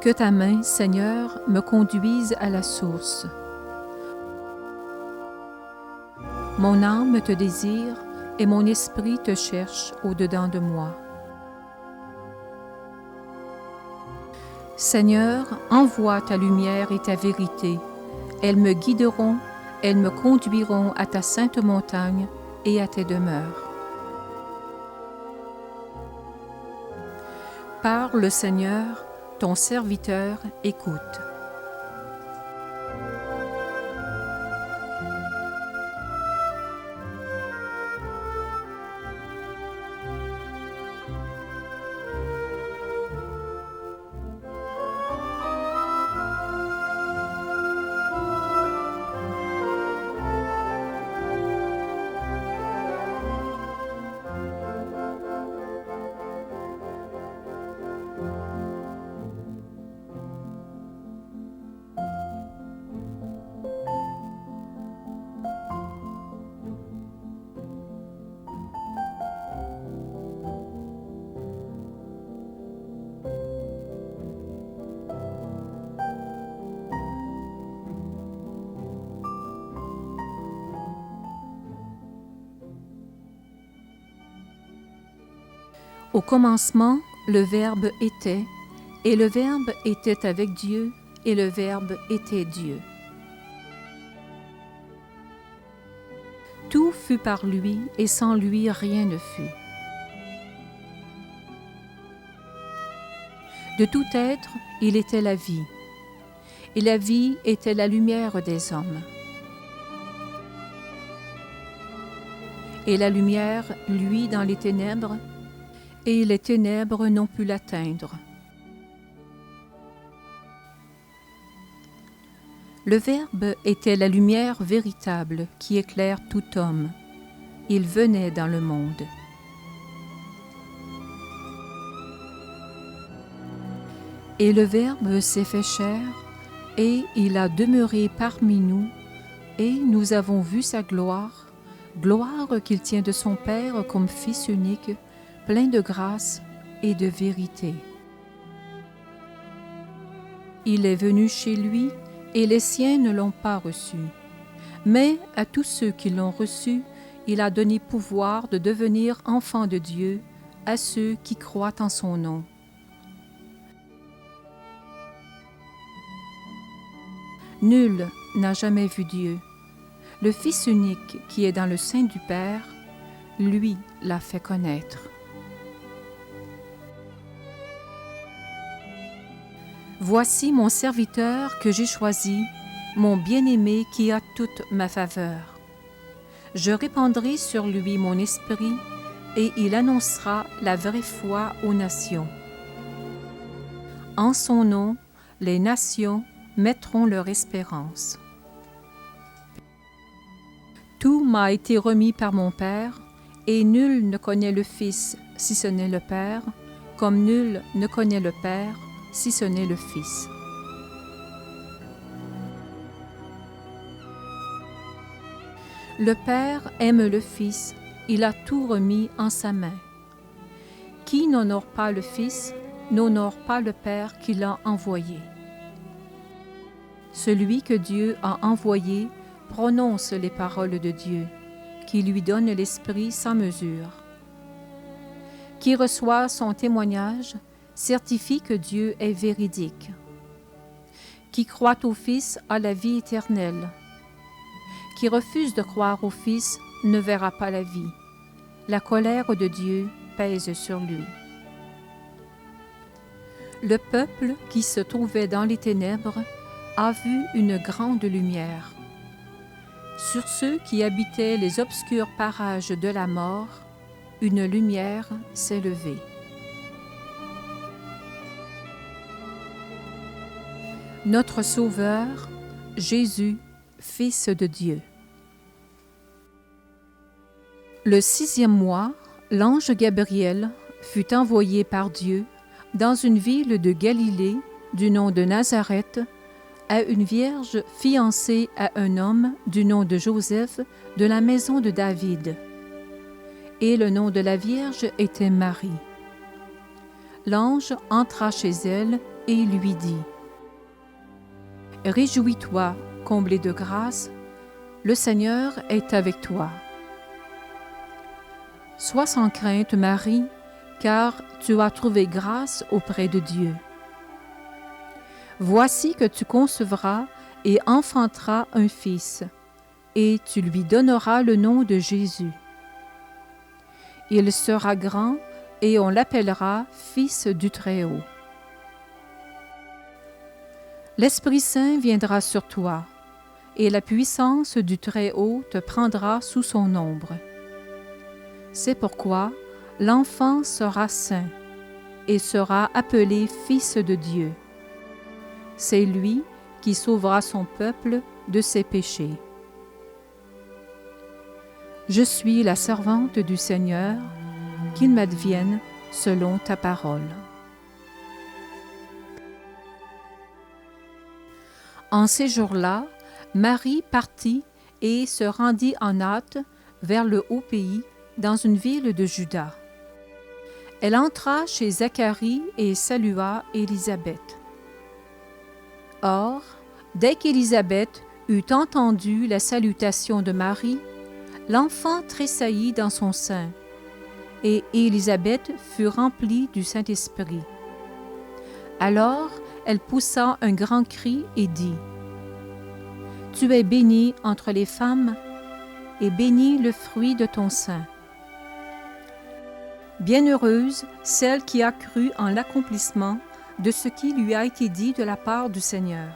Que ta main, Seigneur, me conduise à la source. Mon âme te désire et mon esprit te cherche au-dedans de moi. Seigneur, envoie ta lumière et ta vérité. Elles me guideront, elles me conduiront à ta sainte montagne et à tes demeures. Parle, Seigneur, ton serviteur écoute. Au commencement, le Verbe était, et le Verbe était avec Dieu, et le Verbe était Dieu. Tout fut par lui, et sans lui rien ne fut. De tout être, il était la vie, et la vie était la lumière des hommes. Et la lumière luit dans les ténèbres, et les ténèbres n'ont pu l'atteindre. Le Verbe était la lumière véritable qui éclaire tout homme. Il venait dans le monde. Et le Verbe s'est fait chair, et il a demeuré parmi nous, et nous avons vu sa gloire, gloire qu'il tient de son Père comme Fils unique, plein de grâce et de vérité. Il est venu chez lui, et les siens ne l'ont pas reçu. Mais à tous ceux qui l'ont reçu, il a donné pouvoir de devenir enfants de Dieu, à ceux qui croient en son nom. Nul n'a jamais vu Dieu. Le Fils unique qui est dans le sein du Père, lui l'a fait connaître. Voici mon serviteur que j'ai choisi, mon bien-aimé qui a toute ma faveur. Je répandrai sur lui mon esprit, et il annoncera la vraie foi aux nations. En son nom, les nations mettront leur espérance. Tout m'a été remis par mon Père, et nul ne connaît le Fils si ce n'est le Père, comme nul ne connaît le Père si ce n'est le Fils. Le Père aime le Fils, il a tout remis en sa main. Qui n'honore pas le Fils, n'honore pas le Père qui l'a envoyé. Celui que Dieu a envoyé prononce les paroles de Dieu, qui lui donne l'Esprit sans mesure. Qui reçoit son témoignage certifie que Dieu est véridique. Qui croit au Fils a la vie éternelle. Qui refuse de croire au Fils ne verra pas la vie. La colère de Dieu pèse sur lui. Le peuple qui se trouvait dans les ténèbres a vu une grande lumière. Sur ceux qui habitaient les obscurs parages de la mort, une lumière s'est levée. Notre Sauveur, Jésus, Fils de Dieu. Le 6e mois, l'ange Gabriel fut envoyé par Dieu dans une ville de Galilée du nom de Nazareth à une vierge fiancée à un homme du nom de Joseph de la maison de David. Et le nom de la vierge était Marie. L'ange entra chez elle et lui dit : « Réjouis-toi, comblée de grâce, le Seigneur est avec toi. Sois sans crainte, Marie, car tu as trouvé grâce auprès de Dieu. Voici que tu concevras et enfanteras un fils, et tu lui donneras le nom de Jésus. Il sera grand, et on l'appellera Fils du Très-Haut. L'Esprit Saint viendra sur toi, et la puissance du Très-Haut te prendra sous son ombre. C'est pourquoi l'enfant sera saint, et sera appelé Fils de Dieu. C'est lui qui sauvera son peuple de ses péchés. Je suis la servante du Seigneur, qu'il m'advienne selon ta parole. » En ces jours-là, Marie partit et se rendit en hâte vers le haut pays, dans une ville de Juda. Elle entra chez Zacharie et salua Élisabeth. Or, dès qu'Élisabeth eut entendu la salutation de Marie, l'enfant tressaillit dans son sein, et Élisabeth fut remplie du Saint-Esprit. Alors, elle poussa un grand cri et dit : « Tu es bénie entre les femmes, et béni le fruit de ton sein. Bienheureuse celle qui a cru en l'accomplissement de ce qui lui a été dit de la part du Seigneur.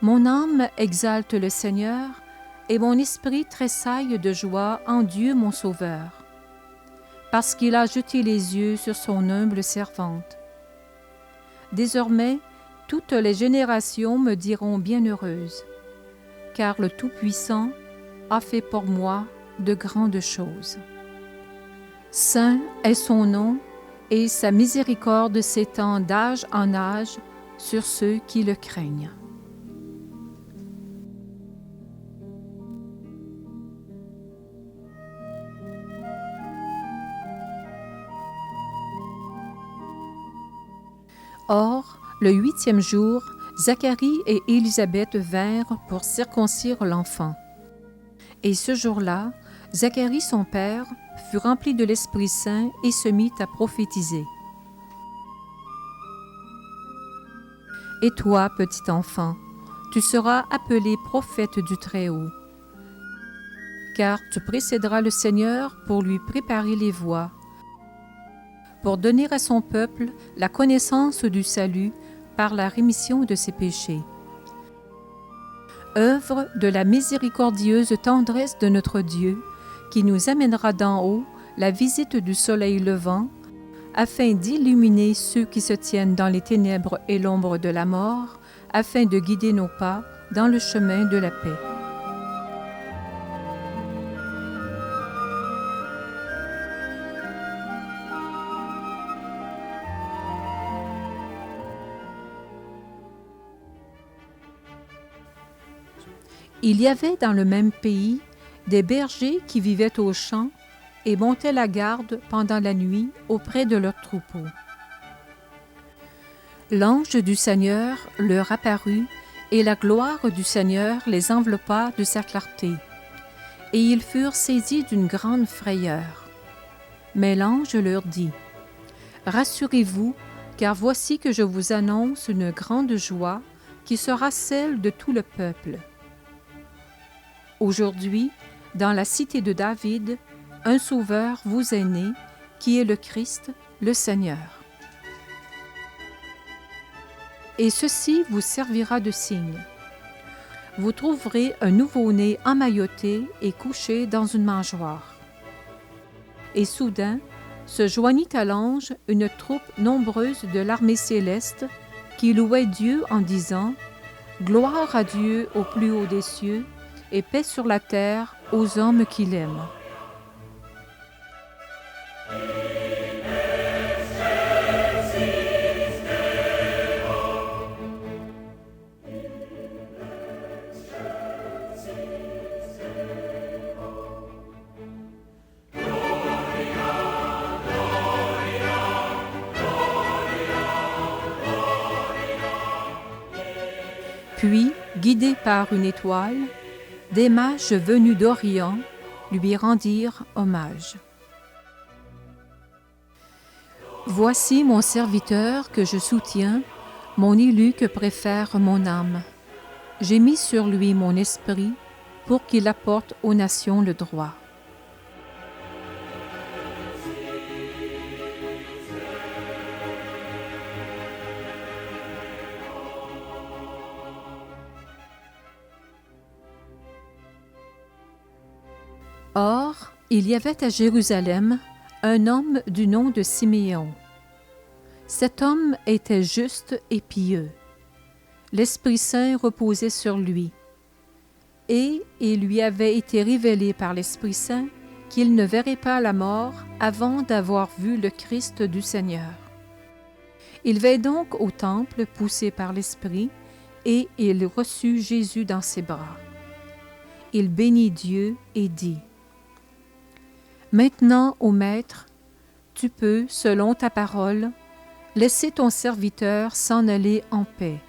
Mon âme exalte le Seigneur, et mon esprit tressaille de joie en Dieu mon Sauveur, parce qu'il a jeté les yeux sur son humble servante. Désormais, toutes les générations me diront bienheureuse, car le Tout-Puissant a fait pour moi de grandes choses. Saint est son nom, et sa miséricorde s'étend d'âge en âge sur ceux qui le craignent. Or, le 8e jour, Zacharie et Élisabeth vinrent pour circoncire l'enfant. Et ce jour-là, Zacharie son père fut rempli de l'Esprit Saint et se mit à prophétiser. « Et toi, petit enfant, tu seras appelé prophète du Très-Haut, car tu précéderas le Seigneur pour lui préparer les voies, pour donner à son peuple la connaissance du salut par la rémission de ses péchés. Œuvre de la miséricordieuse tendresse de notre Dieu, qui nous amènera d'en haut la visite du soleil levant, afin d'illuminer ceux qui se tiennent dans les ténèbres et l'ombre de la mort, afin de guider nos pas dans le chemin de la paix. » Il y avait dans le même pays des bergers qui vivaient aux champs et montaient la garde pendant la nuit auprès de leurs troupeaux. L'ange du Seigneur leur apparut, et la gloire du Seigneur les enveloppa de sa clarté, et ils furent saisis d'une grande frayeur. Mais l'ange leur dit : « Rassurez-vous, car voici que je vous annonce une grande joie qui sera celle de tout le peuple. Aujourd'hui, dans la cité de David, un sauveur vous est né, qui est le Christ, le Seigneur. Et ceci vous servira de signe. Vous trouverez un nouveau-né emmailloté et couché dans une mangeoire. » Et soudain, se joignit à l'ange une troupe nombreuse de l'armée céleste qui louait Dieu en disant : « Gloire à Dieu au plus haut des cieux, et paix sur la terre aux hommes qui l'aiment. » Puis, guidés par une étoile, des mages venus d'Orient lui rendirent hommage. Voici mon serviteur que je soutiens, mon élu que préfère mon âme. J'ai mis sur lui mon esprit pour qu'il apporte aux nations le droit. Or, il y avait à Jérusalem un homme du nom de Siméon. Cet homme était juste et pieux. L'Esprit Saint reposait sur lui, et il lui avait été révélé par l'Esprit Saint qu'il ne verrait pas la mort avant d'avoir vu le Christ du Seigneur. Il vint donc au temple poussé par l'Esprit, et il reçut Jésus dans ses bras. Il bénit Dieu et dit: « Maintenant, ô Maître, tu peux, selon ta parole, laisser ton serviteur s'en aller en paix.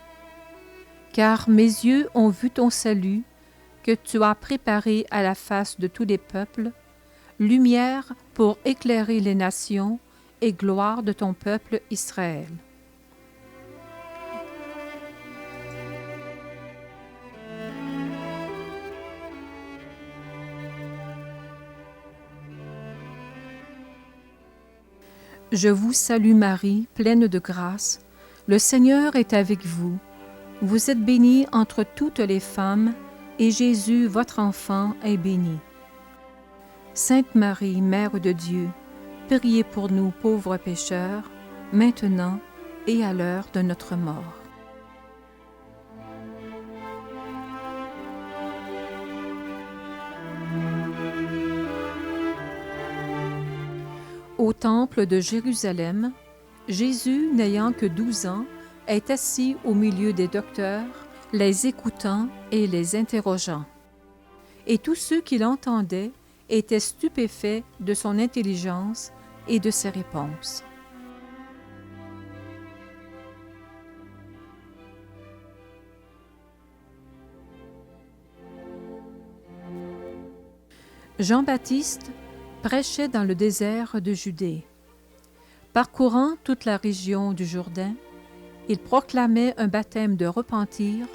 Car mes yeux ont vu ton salut, que tu as préparé à la face de tous les peuples, lumière pour éclairer les nations et gloire de ton peuple Israël. » Je vous salue Marie, pleine de grâce. Le Seigneur est avec vous. Vous êtes bénie entre toutes les femmes, et Jésus, votre enfant, est béni. Sainte Marie, Mère de Dieu, priez pour nous pauvres pécheurs, maintenant et à l'heure de notre mort. Au temple de Jérusalem, Jésus, n'ayant que 12 ans, est assis au milieu des docteurs, les écoutant et les interrogeant. Et tous ceux qui l'entendaient étaient stupéfaits de son intelligence et de ses réponses. Jean-Baptiste prêchait dans le désert de Judée. Parcourant toute la région du Jourdain, il proclamait un baptême de repentir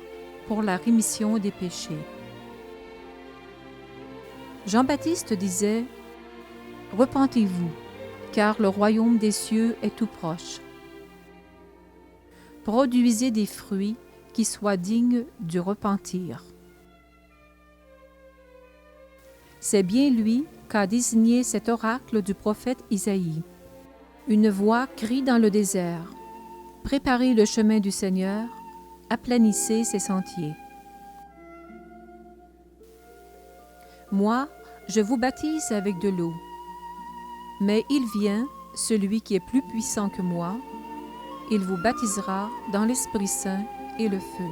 pour la rémission des péchés. Jean-Baptiste disait: « Repentez-vous, car le royaume des cieux est tout proche. Produisez des fruits qui soient dignes du repentir. » C'est bien lui qu'a désigné cet oracle du prophète Isaïe. Une voix crie dans le désert: « Préparez le chemin du Seigneur, aplanissez ses sentiers. » Moi, je vous baptise avec de l'eau. Mais il vient, celui qui est plus puissant que moi, il vous baptisera dans l'Esprit Saint et le feu.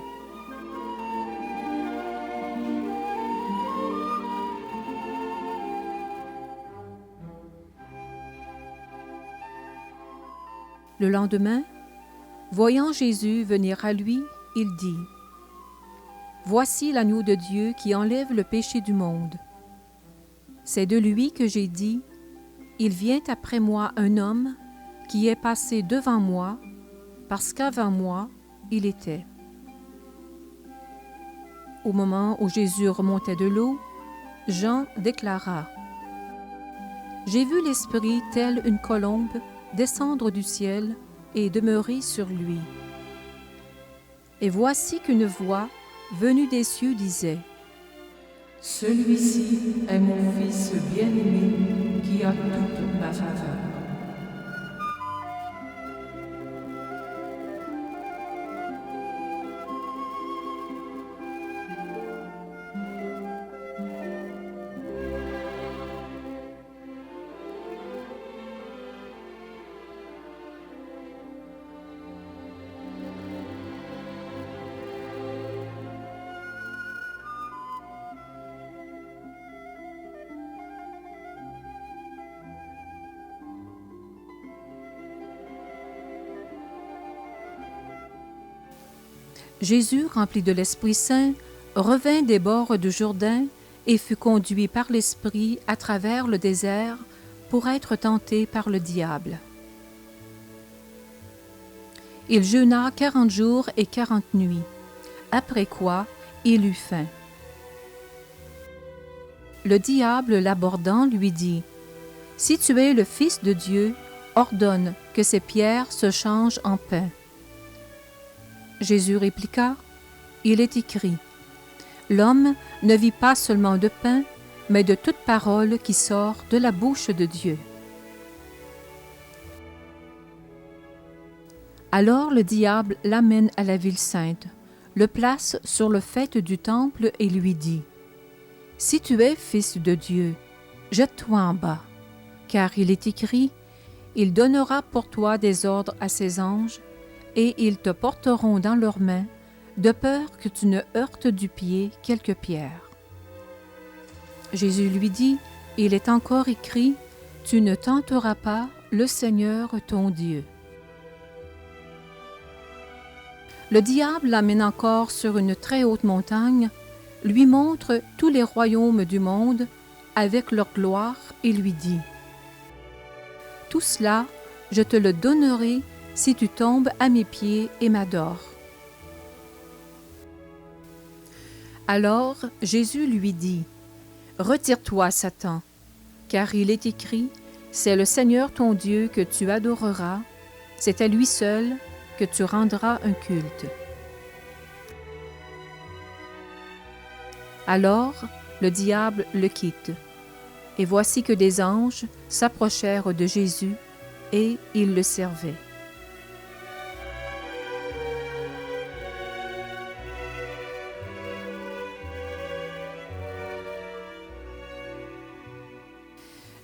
Le lendemain, voyant Jésus venir à lui, il dit: « Voici l'agneau de Dieu qui enlève le péché du monde. C'est de lui que j'ai dit: il vient après moi un homme qui est passé devant moi, parce qu'avant moi, il était. » Au moment où Jésus remontait de l'eau, Jean déclara: « J'ai vu l'Esprit tel une colombe descendre du ciel et demeurer sur lui. Et voici qu'une voix, venue des cieux, disait: « Celui-ci est mon Fils bien-aimé qui a toute ma faveur. » Jésus, rempli de l'Esprit Saint, revint des bords du Jourdain et fut conduit par l'Esprit à travers le désert pour être tenté par le diable. Il jeûna 40 jours et 40 nuits, après quoi il eut faim. Le diable, l'abordant, lui dit, « Si tu es le Fils de Dieu, ordonne que ces pierres se changent en pain. » Jésus répliqua, « Il est écrit, l'homme ne vit pas seulement de pain, mais de toute parole qui sort de la bouche de Dieu. » Alors le diable l'amène à la ville sainte, le place sur le faîte du temple et lui dit, « Si tu es fils de Dieu, jette-toi en bas, car il est écrit, il donnera pour toi des ordres à ses anges, et ils te porteront dans leurs mains, de peur que tu ne heurtes du pied quelque pierre. » Jésus lui dit, « Il est encore écrit, tu ne tenteras pas le Seigneur ton Dieu. » Le diable l'amène encore sur une très haute montagne, lui montre tous les royaumes du monde avec leur gloire et lui dit, « Tout cela, je te le donnerai si tu tombes à mes pieds et m'adores. » Alors Jésus lui dit, « Retire-toi, Satan, car il est écrit, c'est le Seigneur ton Dieu que tu adoreras, c'est à lui seul que tu rendras un culte. » Alors le diable le quitte, et voici que des anges s'approchèrent de Jésus, et ils le servaient.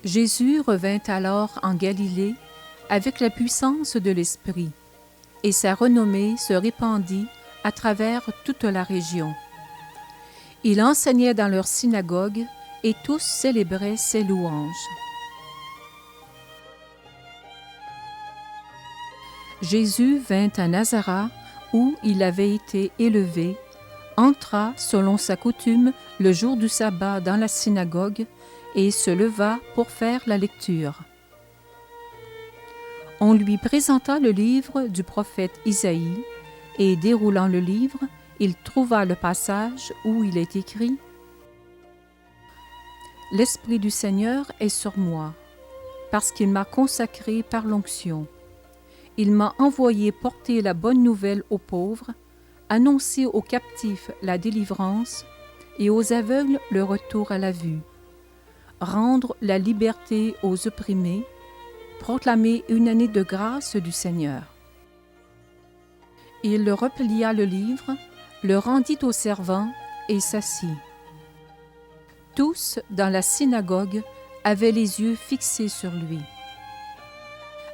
Jésus revint alors en Galilée avec la puissance de l'Esprit, et sa renommée se répandit à travers toute la région. Il enseignait dans leur synagogue, et tous célébraient ses louanges. Jésus vint à Nazareth, où il avait été élevé, entra selon sa coutume le jour du sabbat dans la synagogue, et se leva pour faire la lecture. On lui présenta le livre du prophète Isaïe, et déroulant le livre, il trouva le passage où il est écrit « L'Esprit du Seigneur est sur moi, parce qu'il m'a consacré par l'onction. Il m'a envoyé porter la bonne nouvelle aux pauvres, annoncer aux captifs la délivrance et aux aveugles le retour à la vue, rendre la liberté aux opprimés, proclamer une année de grâce du Seigneur. » Il replia le livre, le rendit aux servants et s'assit. Tous dans la synagogue avaient les yeux fixés sur lui.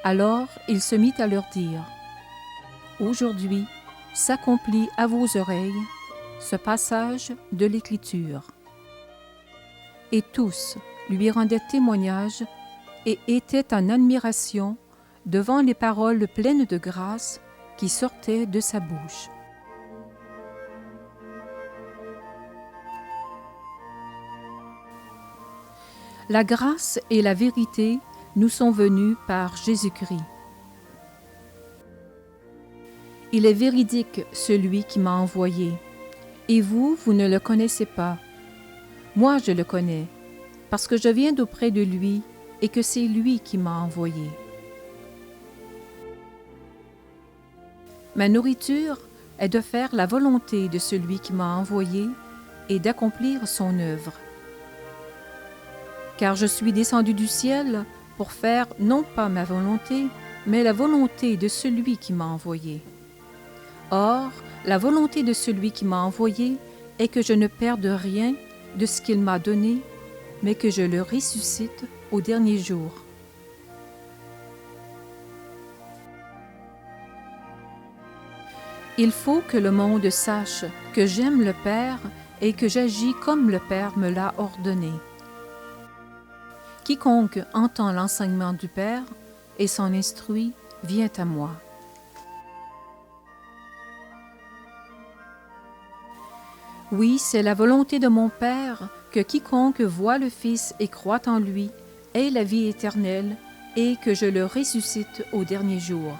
Alors il se mit à leur dire, « Aujourd'hui s'accomplit à vos oreilles ce passage de l'Écriture. » Et tous lui rendaient témoignage et étaient en admiration devant les paroles pleines de grâce qui sortaient de sa bouche. La grâce et la vérité nous sont venues par Jésus-Christ. Il est véridique celui qui m'a envoyé, et vous ne le connaissez pas. Moi, je le connais, parce que je viens d'auprès de lui et que c'est lui qui m'a envoyé. Ma nourriture est de faire la volonté de celui qui m'a envoyé et d'accomplir son œuvre. Car je suis descendu du ciel pour faire non pas ma volonté, mais la volonté de celui qui m'a envoyé. Or, la volonté de celui qui m'a envoyé est que je ne perde rien de ce qu'il m'a donné, mais que je le ressuscite au dernier jour. Il faut que le monde sache que j'aime le Père et que j'agis comme le Père me l'a ordonné. Quiconque entend l'enseignement du Père et s'en instruit vient à moi. Oui, c'est la volonté de mon Père que quiconque voit le Fils et croit en lui ait la vie éternelle et que je le ressuscite au dernier jour.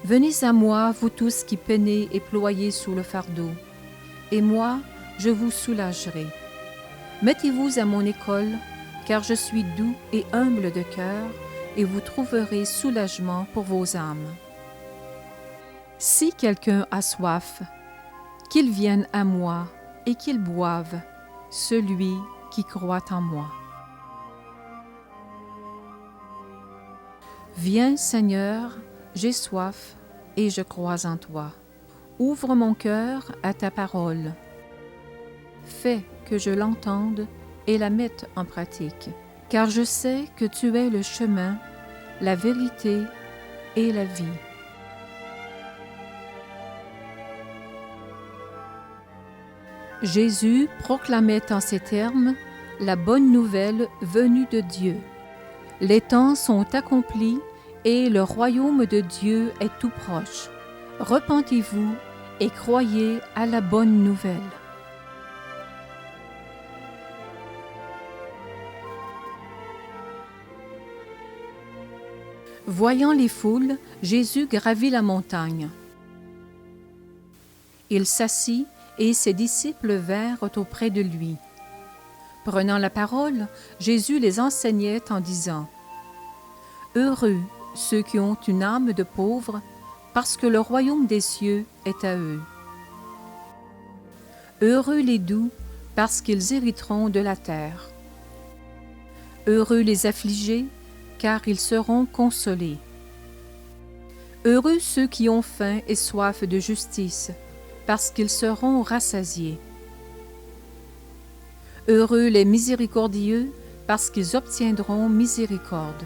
Venez à moi, vous tous qui peinez et ployez sous le fardeau, et moi, je vous soulagerai. Mettez-vous à mon école, car je suis doux et humble de cœur, et vous trouverez soulagement pour vos âmes. Si quelqu'un a soif, qu'il vienne à moi et qu'il boive, celui qui croit en moi. Viens, Seigneur, j'ai soif et je crois en toi. Ouvre mon cœur à ta parole. Fais que je l'entende et la mette en pratique, car je sais que tu es le chemin, la vérité et la vie. Jésus proclamait en ces termes la bonne nouvelle venue de Dieu. Les temps sont accomplis et le royaume de Dieu est tout proche. Repentez-vous et croyez à la bonne nouvelle. Voyant les foules, Jésus gravit la montagne. Il s'assit et ses disciples vinrent auprès de lui. Prenant la parole, Jésus les enseignait en disant : « Heureux ceux qui ont une âme de pauvre, parce que le royaume des cieux est à eux. Heureux les doux, parce qu'ils hériteront de la terre. Heureux les affligés, car ils seront consolés. Heureux ceux qui ont faim et soif de justice, parce qu'ils seront rassasiés. Heureux les miséricordieux, parce qu'ils obtiendront miséricorde.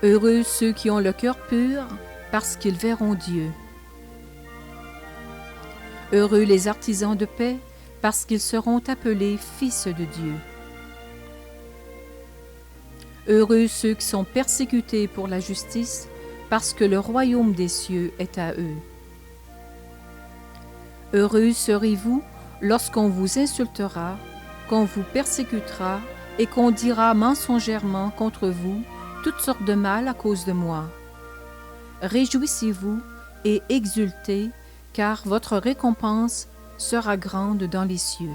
Heureux ceux qui ont le cœur pur, parce qu'ils verront Dieu. Heureux les artisans de paix, parce qu'ils seront appelés fils de Dieu. Heureux ceux qui sont persécutés pour la justice, parce que le royaume des cieux est à eux. Heureux serez-vous lorsqu'on vous insultera, qu'on vous persécutera et qu'on dira mensongèrement contre vous toutes sortes de mal à cause de moi. Réjouissez-vous et exultez, car votre récompense sera grande dans les cieux.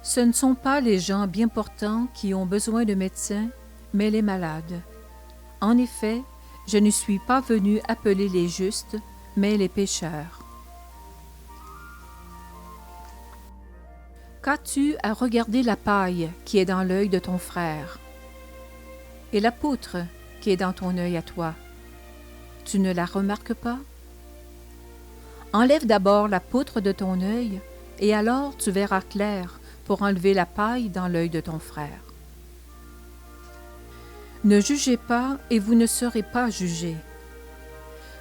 Ce ne sont pas les gens bien portants qui ont besoin de médecins, mais les malades. En effet, je ne suis pas venu appeler les justes, mais les pécheurs. Qu'as-tu à regarder la paille qui est dans l'œil de ton frère, et la poutre qui est dans ton œil à toi? Tu ne la remarques pas? Enlève d'abord la poutre de ton œil, et alors tu verras clair pour enlever la paille dans l'œil de ton frère. Ne jugez pas et vous ne serez pas jugés.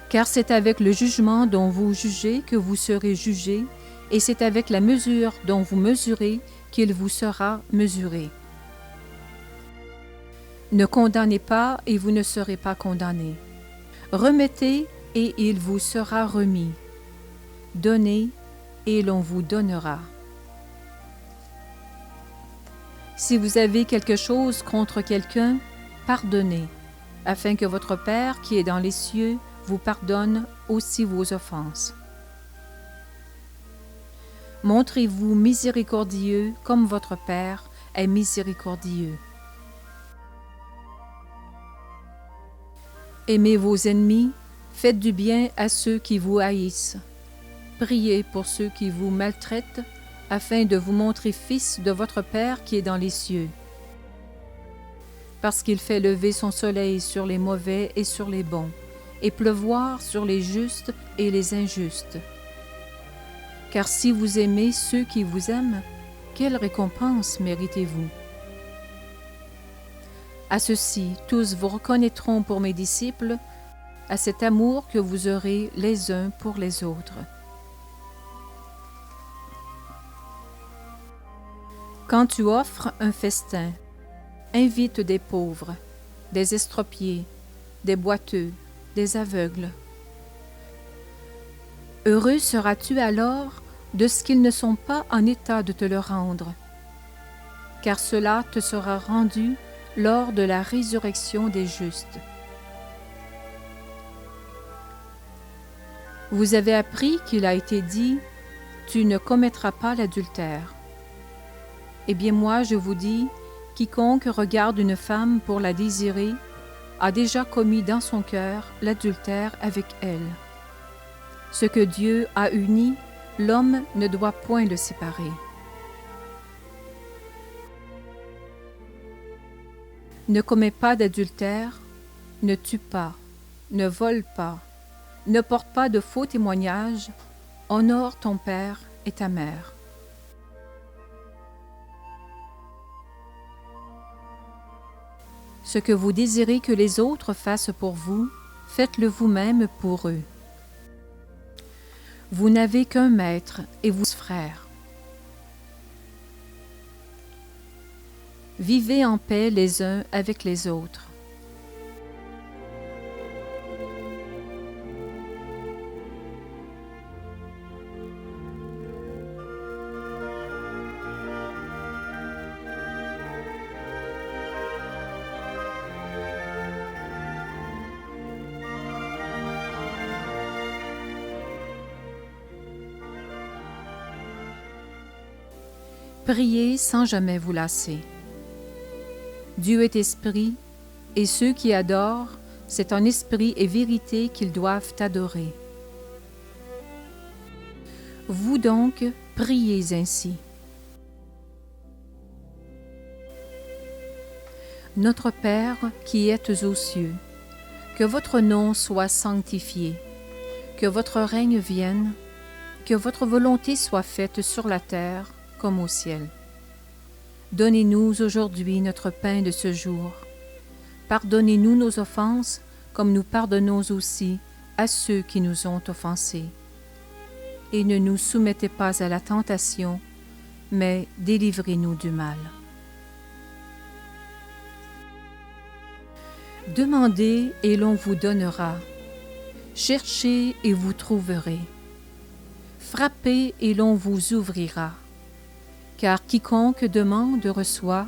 Car c'est avec le jugement dont vous jugez que vous serez jugés, et c'est avec la mesure dont vous mesurez qu'il vous sera mesuré. Ne condamnez pas et vous ne serez pas condamnés. Remettez et il vous sera remis. Donnez et l'on vous donnera. Si vous avez quelque chose contre quelqu'un, pardonnez, afin que votre Père qui est dans les cieux vous pardonne aussi vos offenses. Montrez-vous miséricordieux comme votre Père est miséricordieux. Aimez vos ennemis, faites du bien à ceux qui vous haïssent. Priez pour ceux qui vous maltraitent, afin de vous montrer fils de votre Père qui est dans les cieux. Parce qu'il fait lever son soleil sur les mauvais et sur les bons, et pleuvoir sur les justes et les injustes. Car si vous aimez ceux qui vous aiment, quelle récompense méritez-vous? À ceci, tous vous reconnaîtront pour mes disciples, à cet amour que vous aurez les uns pour les autres. Quand tu offres un festin, invite des pauvres, des estropiés, des boiteux, des aveugles. Heureux seras-tu alors de ce qu'ils ne sont pas en état de te le rendre, car cela te sera rendu lors de la résurrection des justes. Vous avez appris qu'il a été dit « Tu ne commettras pas l'adultère ». Eh bien moi, je vous dis, quiconque regarde une femme pour la désirer a déjà commis dans son cœur l'adultère avec elle. Ce que Dieu a uni, l'homme ne doit point le séparer. Ne commets pas d'adultère, ne tue pas, ne vole pas, ne porte pas de faux témoignages, honore ton père et ta mère. Ce que vous désirez que les autres fassent pour vous, faites-le vous-même pour eux. Vous n'avez qu'un maître et vous frères. Vivez en paix les uns avec les autres. Priez sans jamais vous lasser. Dieu est esprit, et ceux qui adorent, c'est en esprit et vérité qu'ils doivent adorer. Vous donc, priez ainsi. Notre Père qui êtes aux cieux, que votre nom soit sanctifié, que votre règne vienne, que votre volonté soit faite sur la terre comme au ciel. Donnez-nous aujourd'hui notre pain de ce jour. Pardonnez-nous nos offenses, comme nous pardonnons aussi à ceux qui nous ont offensés. Et ne nous soumettez pas à la tentation, mais délivrez-nous du mal. Demandez et l'on vous donnera. Cherchez et vous trouverez. Frappez et l'on vous ouvrira. Car quiconque demande reçoit,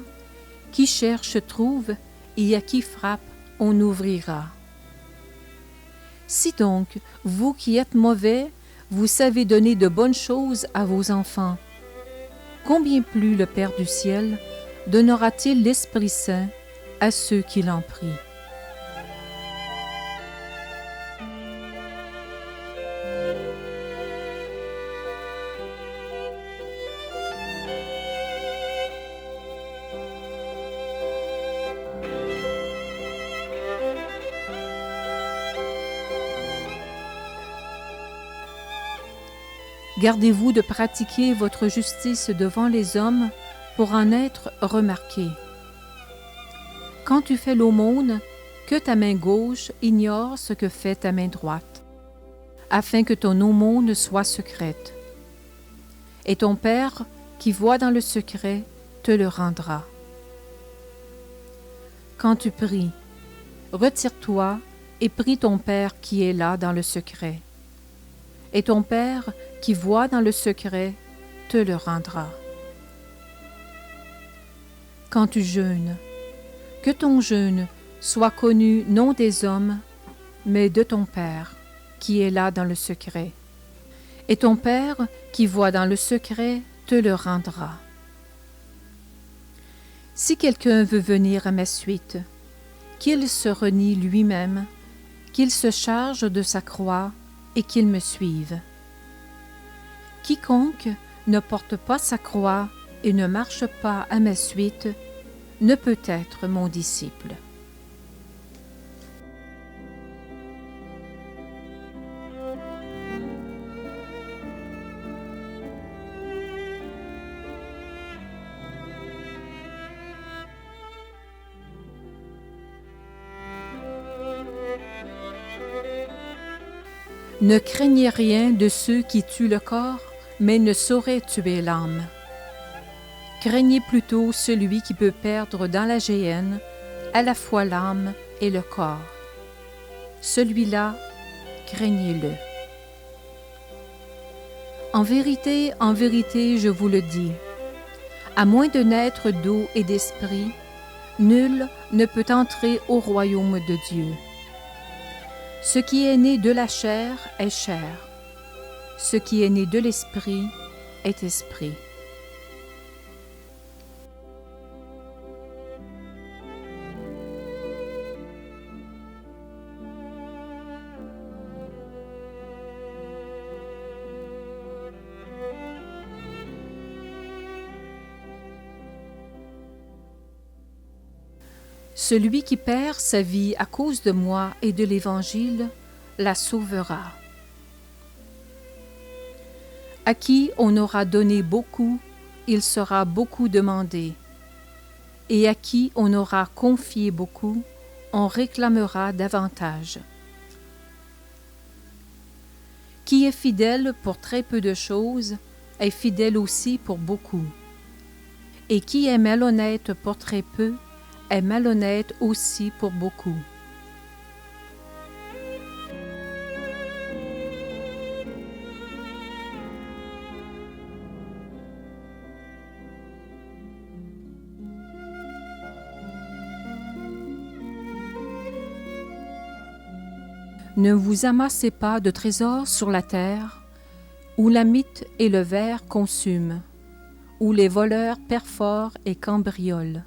qui cherche trouve, et à qui frappe on ouvrira. Si donc, vous qui êtes mauvais, vous savez donner de bonnes choses à vos enfants, combien plus le Père du ciel donnera-t-il l'Esprit Saint à ceux qui l'en prient. Gardez-vous de pratiquer votre justice devant les hommes pour en être remarqué. Quand tu fais l'aumône, que ta main gauche ignore ce que fait ta main droite, afin que ton aumône soit secrète. Et ton Père, qui voit dans le secret, te le rendra. Quand tu pries, retire-toi et prie ton Père qui est là dans le secret. Et ton Père, qui voit dans le secret, te le rendra. Quand tu jeûnes, que ton jeûne soit connu non des hommes, mais de ton Père, qui est là dans le secret. Et ton Père, qui voit dans le secret, te le rendra. Si quelqu'un veut venir à ma suite, qu'il se renie lui-même, qu'il se charge de sa croix, et qu'il me suive. Quiconque ne porte pas sa croix et ne marche pas à ma suite ne peut être mon disciple. Ne craignez rien de ceux qui tuent le corps, mais ne sauraient tuer l'âme. Craignez plutôt celui qui peut perdre dans la géhenne à la fois l'âme et le corps. Celui-là, craignez-le. En vérité, je vous le dis, à moins de naître d'eau et d'esprit, nul ne peut entrer au royaume de Dieu. Ce qui est né de la chair est chair, ce qui est né de l'esprit est esprit. Celui qui perd sa vie à cause de moi et de l'Évangile la sauvera. À qui on aura donné beaucoup, il sera beaucoup demandé. Et à qui on aura confié beaucoup, on réclamera davantage. Qui est fidèle pour très peu de choses, est fidèle aussi pour beaucoup. Et qui est malhonnête pour très peu, est malhonnête aussi pour beaucoup. Ne vous amassez pas de trésors sur la terre, où la mythe et le ver consument, où les voleurs perforent et cambriolent.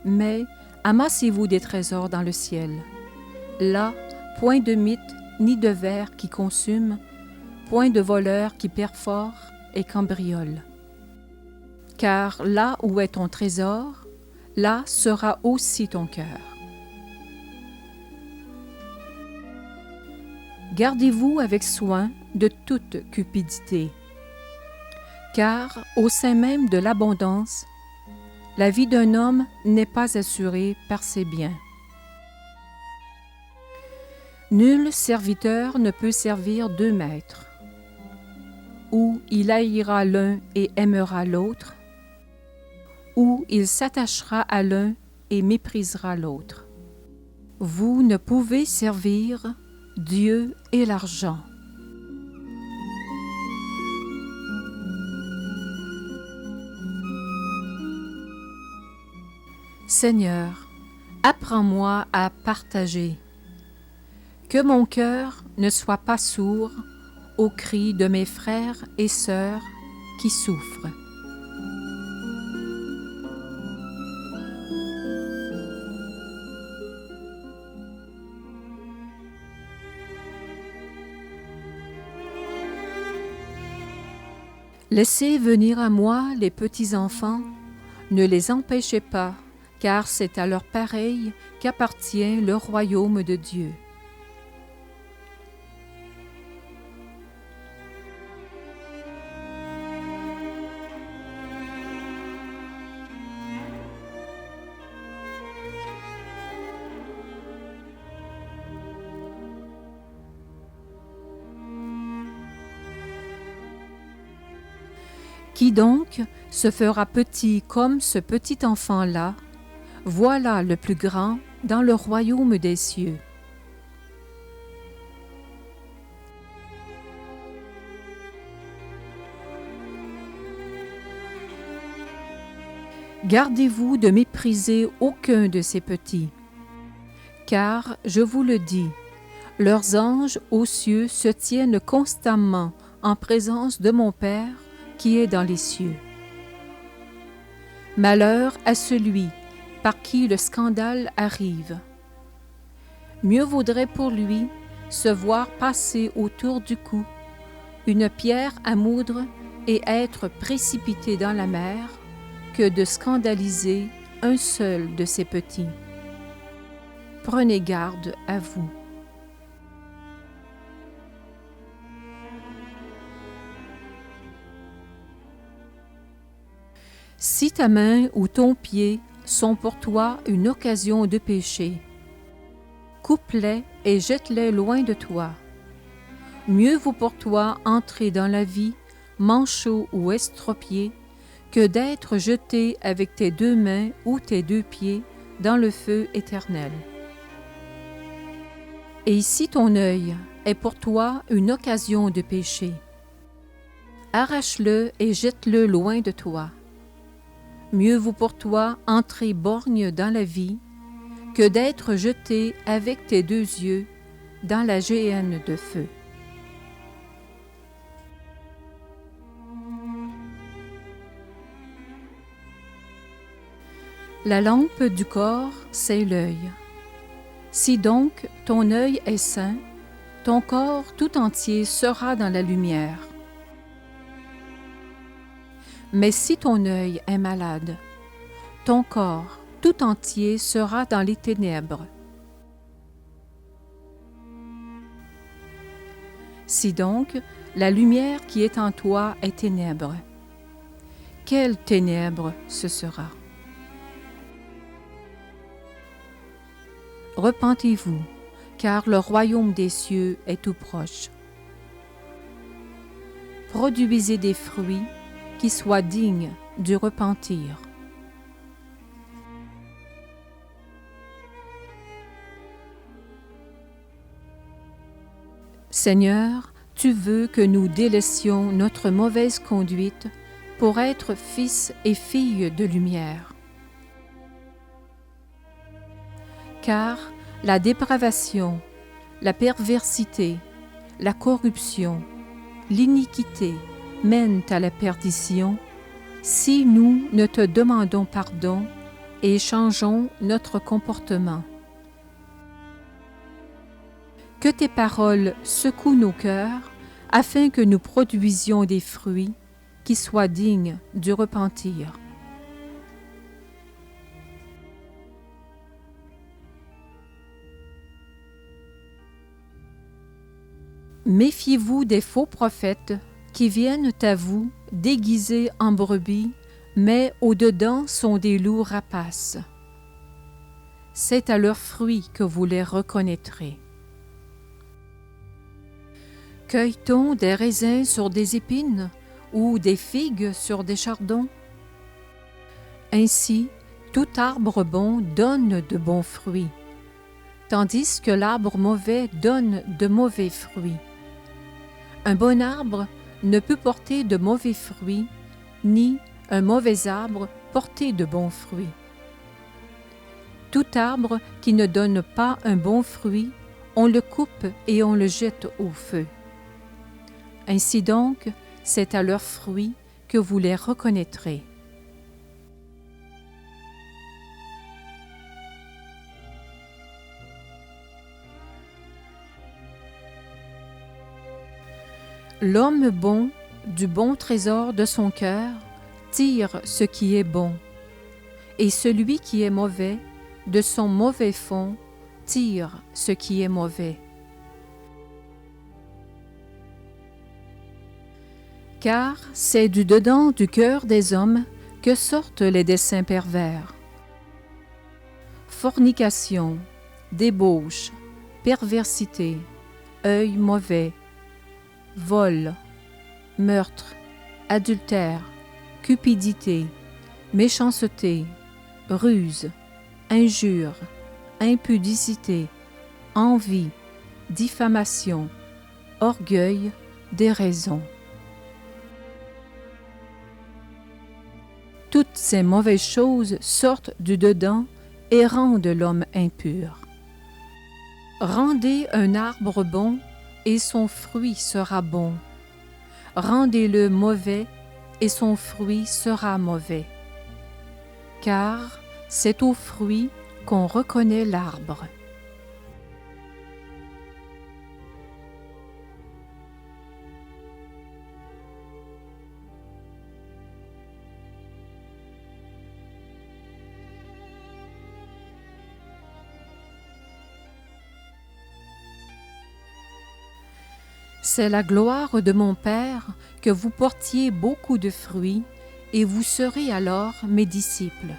Mais amassez-vous des trésors dans le ciel. Là, point de mythe ni de ver qui consument, point de voleurs qui perforent et cambriolent. Car là où est ton trésor, là sera aussi ton cœur. Gardez-vous avec soin de toute cupidité, car au sein même de l'abondance, la vie d'un homme n'est pas assurée par ses biens. Nul serviteur ne peut servir deux maîtres. Ou il haïra l'un et aimera l'autre, ou il s'attachera à l'un et méprisera l'autre. Vous ne pouvez servir Dieu et l'argent. Seigneur, apprends-moi à partager. Que mon cœur ne soit pas sourd aux cris de mes frères et sœurs qui souffrent. Laissez venir à moi les petits enfants, ne les empêchez pas, car c'est à leurs pareils qu'appartient le royaume de Dieu. Qui donc se fera petit comme ce petit enfant-là? Voilà le plus grand dans le royaume des cieux. Gardez-vous de mépriser aucun de ces petits, car, je vous le dis, leurs anges aux cieux se tiennent constamment en présence de mon Père qui est dans les cieux. Malheur à celui par qui le scandale arrive. Mieux vaudrait pour lui se voir passer autour du cou une pierre à moudre et être précipité dans la mer que de scandaliser un seul de ses petits. Prenez garde à vous. Si ta main ou ton pied sont pour toi une occasion de péché, coupe-les et jette-les loin de toi. Mieux vaut pour toi entrer dans la vie, manchot ou estropié, que d'être jeté avec tes 2 mains ou tes 2 pieds dans le feu éternel. Et si ton œil est pour toi une occasion de péché, arrache-le et jette-le loin de toi. Mieux vaut pour toi entrer borgne dans la vie que d'être jeté avec tes 2 yeux dans la géhenne de feu. La lampe du corps, c'est l'œil. Si donc ton œil est sain, ton corps tout entier sera dans la lumière. Mais si ton œil est malade, ton corps tout entier sera dans les ténèbres. Si donc la lumière qui est en toi est ténèbres, quelle ténèbre ce sera? Repentez-vous, car le royaume des cieux est tout proche. Produisez des fruits qui soient dignes du repentir. Seigneur, tu veux que nous délaissions notre mauvaise conduite pour être fils et filles de lumière. Car la dépravation, la perversité, la corruption, l'iniquité mènent à la perdition si nous ne te demandons pardon et changeons notre comportement. Que tes paroles secouent nos cœurs afin que nous produisions des fruits qui soient dignes du repentir. Méfiez-vous des faux prophètes qui viennent à vous déguisés en brebis, mais au-dedans sont des loups rapaces. C'est à leurs fruits que vous les reconnaîtrez. Cueille-t-on des raisins sur des épines ou des figues sur des chardons? Ainsi, tout arbre bon donne de bons fruits, tandis que l'arbre mauvais donne de mauvais fruits. Un bon arbre ne peut porter de mauvais fruits, ni un mauvais arbre porter de bons fruits. Tout arbre qui ne donne pas un bon fruit, on le coupe et on le jette au feu. Ainsi donc, c'est à leurs fruits que vous les reconnaîtrez. L'homme bon, du bon trésor de son cœur, tire ce qui est bon, et celui qui est mauvais, de son mauvais fond, tire ce qui est mauvais. Car c'est du dedans du cœur des hommes que sortent les desseins pervers. Fornication, débauche, perversité, œil mauvais, vol, meurtre, adultère, cupidité, méchanceté, ruse, injure, impudicité, envie, diffamation, orgueil, déraison. Toutes ces mauvaises choses sortent du dedans et rendent l'homme impur. Rendez un arbre bon, et son fruit sera bon. Rendez-le mauvais, et son fruit sera mauvais. Car c'est au fruit qu'on reconnaît l'arbre. C'est la gloire de mon Père que vous portiez beaucoup de fruits, et vous serez alors mes disciples.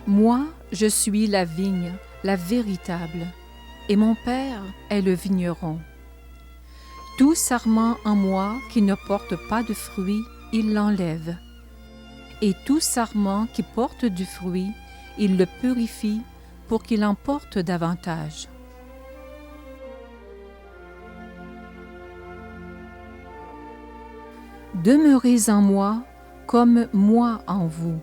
Moi, je suis la vigne, la véritable, et mon Père est le vigneron. Tout sarment en moi qui ne porte pas de fruit, il l'enlève. Et tout sarment qui porte du fruit, il le purifie pour qu'il en porte davantage. Demeurez en moi comme moi en vous.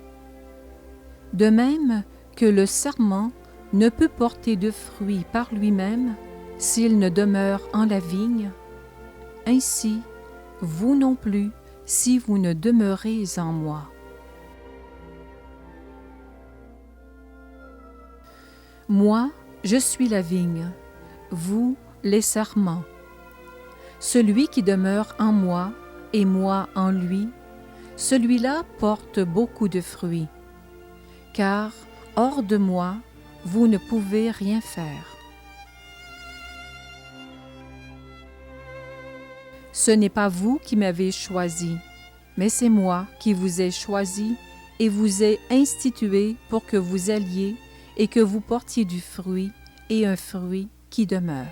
De même que le sarment ne peut porter de fruit par lui-même s'il ne demeure en la vigne, ainsi, vous non plus, si vous ne demeurez en moi. Moi, je suis la vigne, vous, les sarments. Celui qui demeure en moi et moi en lui, celui-là porte beaucoup de fruits, car hors de moi, vous ne pouvez rien faire. Ce n'est pas vous qui m'avez choisi, mais c'est moi qui vous ai choisi et vous ai institué pour que vous alliez et que vous portiez du fruit et un fruit qui demeure.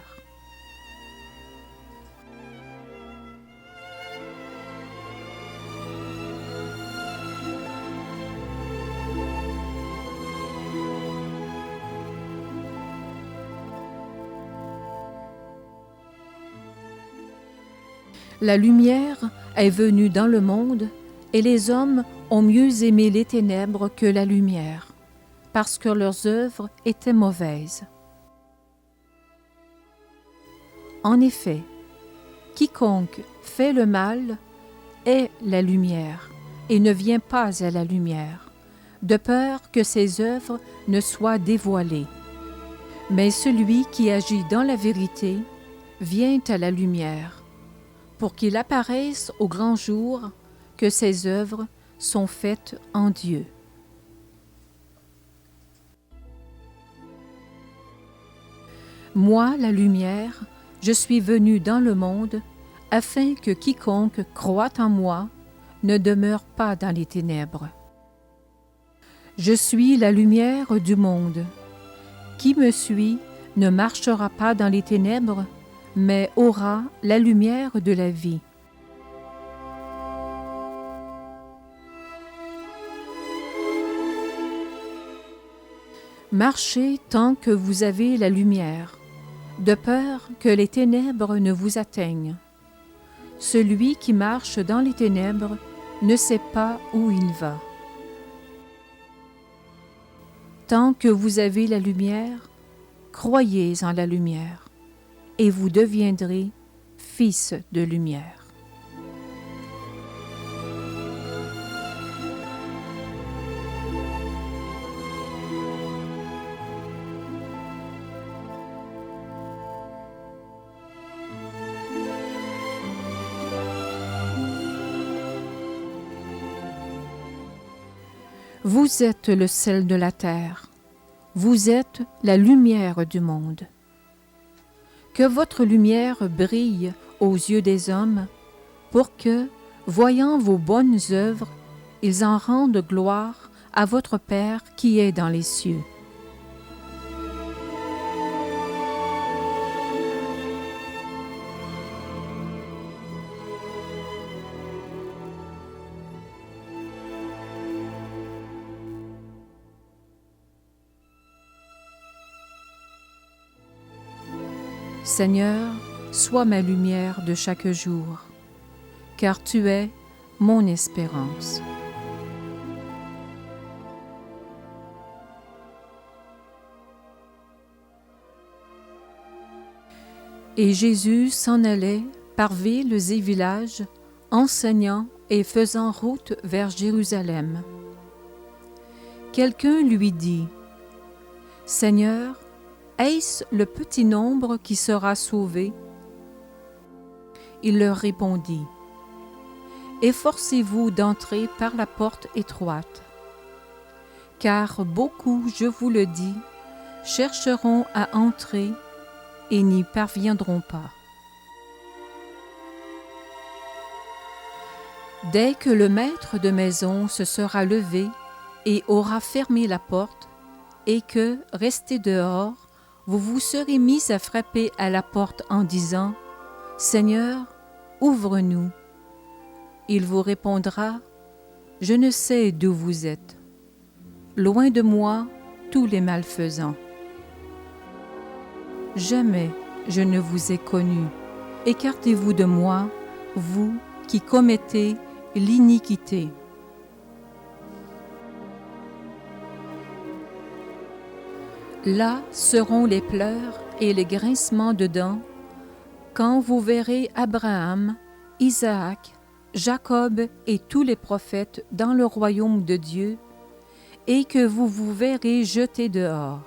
La lumière est venue dans le monde et les hommes ont mieux aimé les ténèbres que la lumière, parce que leurs œuvres étaient mauvaises. En effet, quiconque fait le mal est la lumière et ne vient pas à la lumière, de peur que ses œuvres ne soient dévoilées. Mais celui qui agit dans la vérité vient à la lumière, pour qu'il apparaisse au grand jour que ses œuvres sont faites en Dieu. Moi, la lumière, je suis venu dans le monde, afin que quiconque croit en moi ne demeure pas dans les ténèbres. Je suis la lumière du monde. Qui me suit ne marchera pas dans les ténèbres, mais aura la lumière de la vie. Marchez tant que vous avez la lumière, de peur que les ténèbres ne vous atteignent. Celui qui marche dans les ténèbres ne sait pas où il va. Tant que vous avez la lumière, croyez en la lumière, et vous deviendrez fils de lumière. Vous êtes le sel de la terre, vous êtes la lumière du monde. Que votre lumière brille aux yeux des hommes, pour que, voyant vos bonnes œuvres, ils en rendent gloire à votre Père qui est dans les cieux. Seigneur, sois ma lumière de chaque jour, car tu es mon espérance. Et Jésus s'en allait par villes et villages, enseignant et faisant route vers Jérusalem. Quelqu'un lui dit, « Seigneur, est-ce le petit nombre qui sera sauvé? » Il leur répondit, « Efforcez-vous d'entrer par la porte étroite, car beaucoup, je vous le dis, chercheront à entrer et n'y parviendront pas. Dès que le maître de maison se sera levé et aura fermé la porte, et que, resté dehors, vous vous serez mis à frapper à la porte en disant « Seigneur, ouvre-nous ». Il vous répondra « Je ne sais d'où vous êtes. Loin de moi, tous les malfaisants. Jamais je ne vous ai connu. Écartez-vous de moi, vous qui commettez l'iniquité. » Là seront les pleurs et les grincements de dents, quand vous verrez Abraham, Isaac, Jacob et tous les prophètes dans le royaume de Dieu, et que vous vous verrez jetés dehors.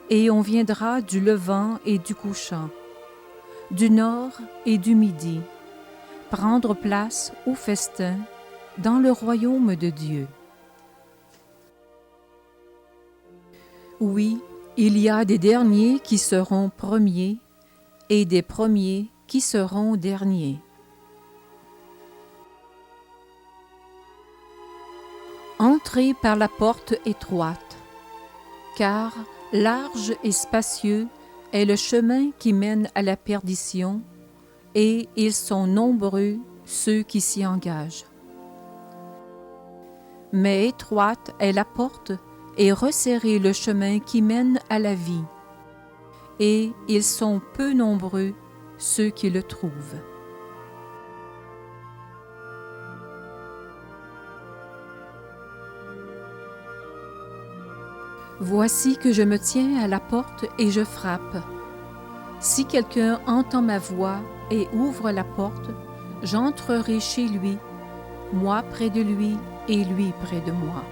Et on viendra du levant et du couchant, du nord et du midi, prendre place au festin dans le royaume de Dieu. Oui, il y a des derniers qui seront premiers et des premiers qui seront derniers. Entrez par la porte étroite, car large et spacieux est le chemin qui mène à la perdition, et ils sont nombreux ceux qui s'y engagent. Mais étroite est la porte et resserré le chemin qui mène à la vie, et ils sont peu nombreux ceux qui le trouvent. Voici que je me tiens à la porte et je frappe. Si quelqu'un entend ma voix et ouvre la porte, j'entrerai chez lui, moi près de lui et lui près de moi.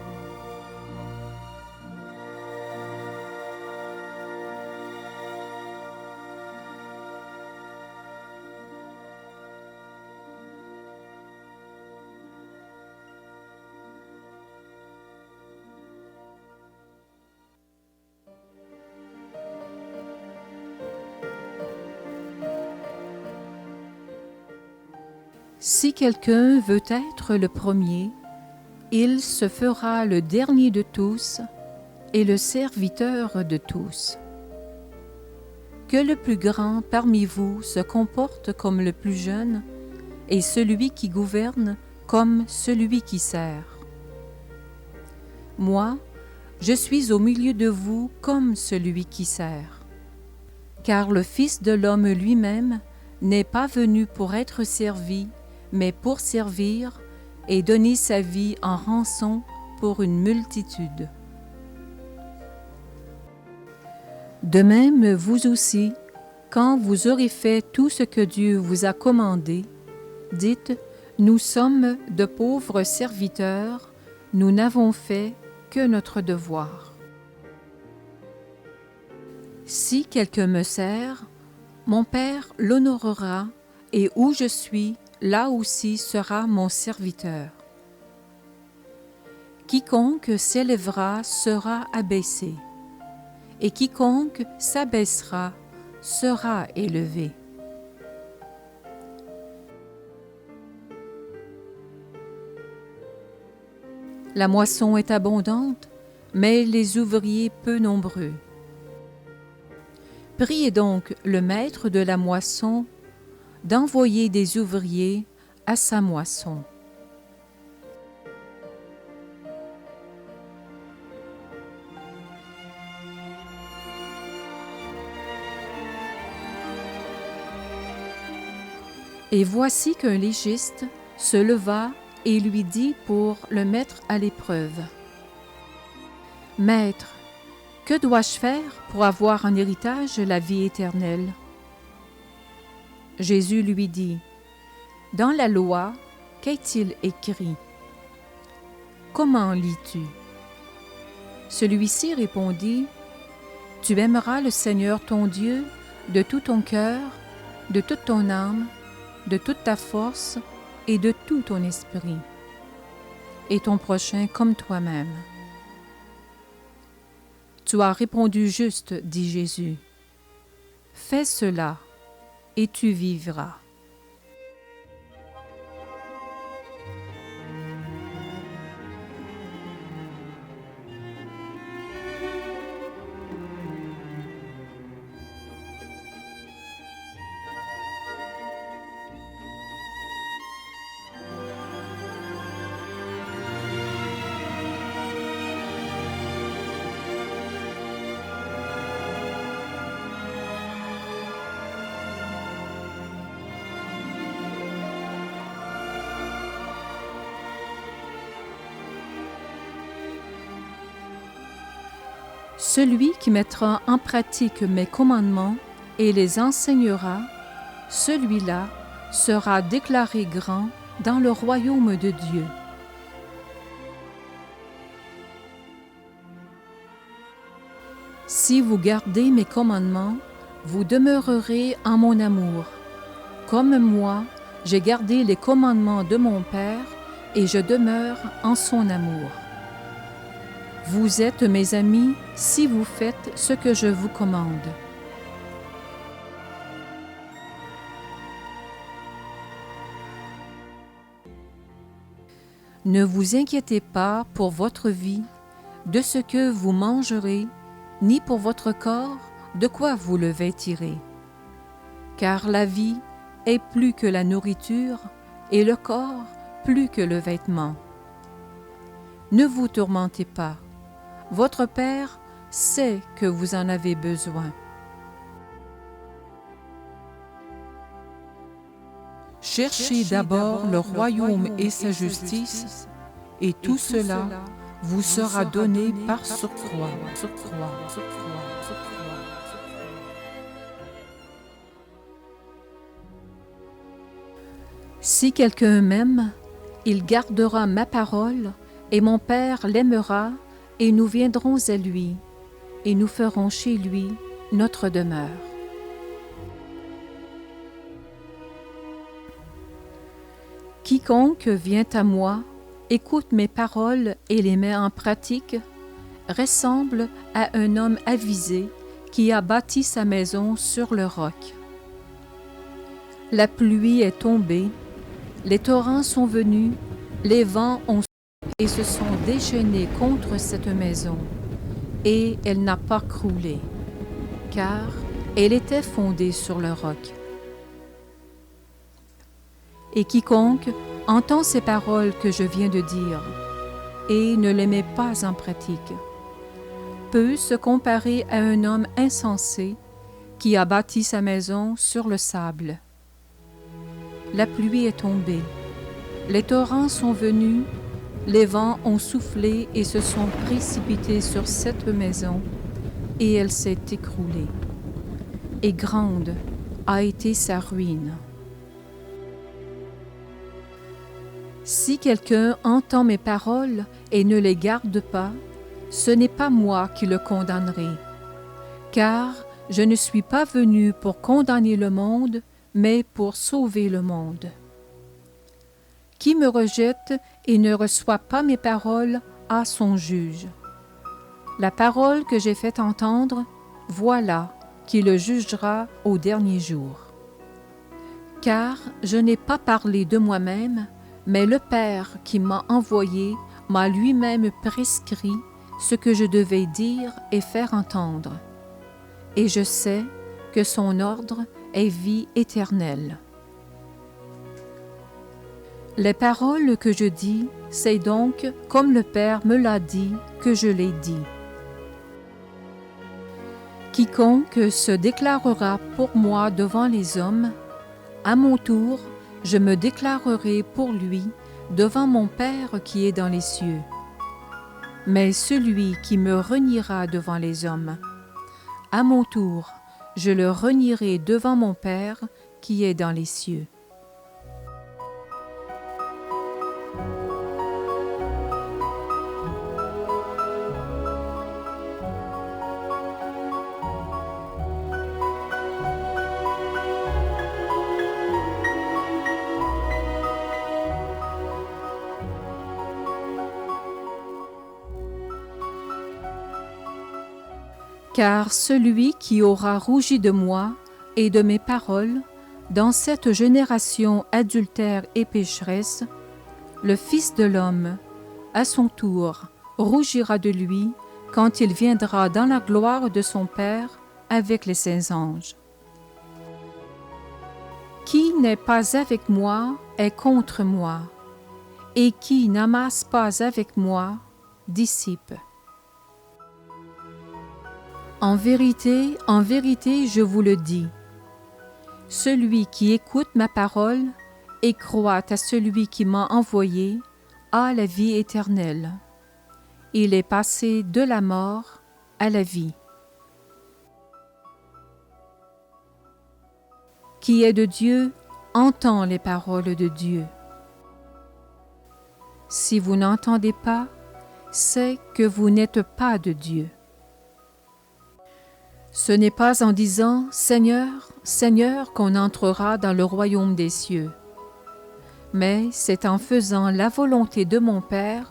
Si quelqu'un veut être le premier, il se fera le dernier de tous et le serviteur de tous. Que le plus grand parmi vous se comporte comme le plus jeune, et celui qui gouverne comme celui qui sert. Moi, je suis au milieu de vous comme celui qui sert. Car le Fils de l'homme lui-même n'est pas venu pour être servi, mais pour servir et donner sa vie en rançon pour une multitude. De même, vous aussi, quand vous aurez fait tout ce que Dieu vous a commandé, dites, nous sommes de pauvres serviteurs, nous n'avons fait que notre devoir. Si quelqu'un me sert, mon Père l'honorera, et où je suis, là aussi sera mon serviteur. Quiconque s'élèvera sera abaissé, et quiconque s'abaissera sera élevé. La moisson est abondante, mais les ouvriers peu nombreux. Priez donc le maître de la moisson d'envoyer des ouvriers à sa moisson. Et voici qu'un légiste se leva et lui dit pour le mettre à l'épreuve. « Maître, que dois-je faire pour avoir en héritage la vie éternelle ?» Jésus lui dit, « Dans la loi, qu'est-il écrit? Comment lis-tu? » Celui-ci répondit, « Tu aimeras le Seigneur ton Dieu de tout ton cœur, de toute ton âme, de toute ta force et de tout ton esprit, et ton prochain comme toi-même. » « Tu as répondu juste, dit Jésus. Fais cela, et tu vivras. » Celui qui mettra en pratique mes commandements et les enseignera, celui-là sera déclaré grand dans le royaume de Dieu. Si vous gardez mes commandements, vous demeurerez en mon amour. Comme moi, j'ai gardé les commandements de mon Père et je demeure en son amour. Vous êtes mes amis si vous faites ce que je vous commande. Ne vous inquiétez pas pour votre vie, de ce que vous mangerez, ni pour votre corps, de quoi vous le vêtirez. Car la vie est plus que la nourriture, et le corps plus que le vêtement. Ne vous tourmentez pas. Votre Père sait que vous en avez besoin. Cherchez d'abord le royaume et sa justice, et tout cela vous sera donné par surcroît. Si quelqu'un m'aime, il gardera ma parole, et mon Père l'aimera, et nous viendrons à lui, et nous ferons chez lui notre demeure. Quiconque vient à moi, écoute mes paroles et les met en pratique, ressemble à un homme avisé qui a bâti sa maison sur le roc. La pluie est tombée, les torrents sont venus, les vents ont et se sont déchaînés contre cette maison, et elle n'a pas croulé, car elle était fondée sur le roc. Et quiconque entend ces paroles que je viens de dire, et ne les met pas en pratique, peut se comparer à un homme insensé qui a bâti sa maison sur le sable. La pluie est tombée, les torrents sont venus, les vents ont soufflé et se sont précipités sur cette maison, et elle s'est écroulée. Et grande a été sa ruine. Si quelqu'un entend mes paroles et ne les garde pas, ce n'est pas moi qui le condamnerai, car je ne suis pas venu pour condamner le monde, mais pour sauver le monde. Qui me rejette et ne reçoit pas mes paroles a son juge. La parole que j'ai fait entendre, voilà qui le jugera au dernier jour. Car je n'ai pas parlé de moi-même, mais le Père qui m'a envoyé m'a lui-même prescrit ce que je devais dire et faire entendre. Et je sais que son ordre est vie éternelle. Les paroles que je dis, c'est donc, comme le Père me l'a dit, que je les dis. Quiconque se déclarera pour moi devant les hommes, à mon tour, je me déclarerai pour lui devant mon Père qui est dans les cieux. Mais celui qui me reniera devant les hommes, à mon tour, je le renierai devant mon Père qui est dans les cieux. Car celui qui aura rougi de moi et de mes paroles, dans cette génération adultère et pécheresse, le Fils de l'homme, à son tour, rougira de lui quand il viendra dans la gloire de son Père avec les saints anges. Qui n'est pas avec moi est contre moi, et qui n'amasse pas avec moi dissipe. En vérité, je vous le dis, celui qui écoute ma parole et croit à celui qui m'a envoyé a la vie éternelle. Il est passé de la mort à la vie. Qui est de Dieu entend les paroles de Dieu. Si vous n'entendez pas, c'est que vous n'êtes pas de Dieu. Ce n'est pas en disant « Seigneur, Seigneur » qu'on entrera dans le royaume des cieux, mais c'est en faisant la volonté de mon Père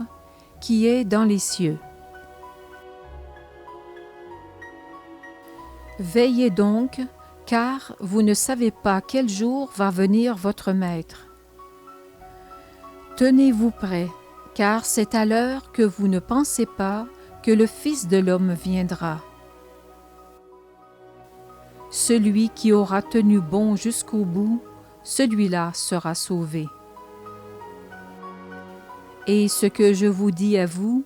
qui est dans les cieux. Veillez donc, car vous ne savez pas quel jour va venir votre Maître. Tenez-vous prêts, car c'est à l'heure que vous ne pensez pas que le Fils de l'homme viendra. Celui qui aura tenu bon jusqu'au bout, celui-là sera sauvé. Et ce que je vous dis à vous,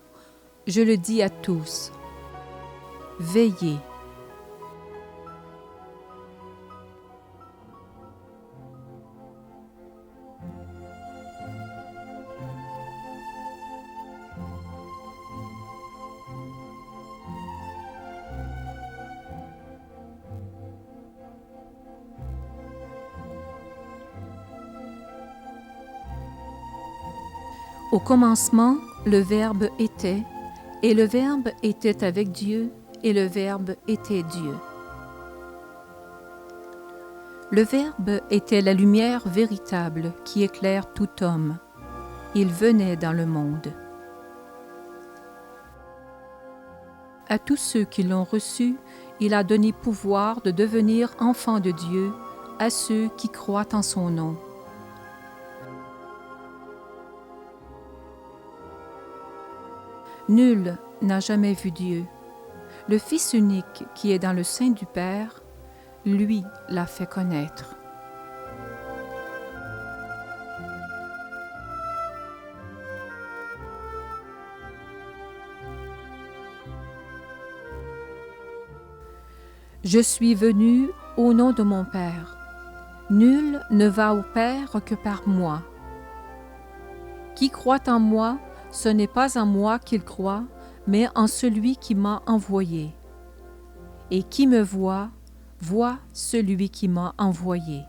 je le dis à tous. Veillez. Au commencement, le Verbe était, et le Verbe était avec Dieu, et le Verbe était Dieu. Le Verbe était la lumière véritable qui éclaire tout homme. Il venait dans le monde. À tous ceux qui l'ont reçu, il a donné pouvoir de devenir enfants de Dieu, à ceux qui croient en son nom. Nul n'a jamais vu Dieu. Le Fils unique qui est dans le sein du Père, lui l'a fait connaître. Je suis venu au nom de mon Père. Nul ne va au Père que par moi. Qui croit en moi, ce n'est pas en moi qu'il croit, mais en celui qui m'a envoyé. Et qui me voit, voit celui qui m'a envoyé.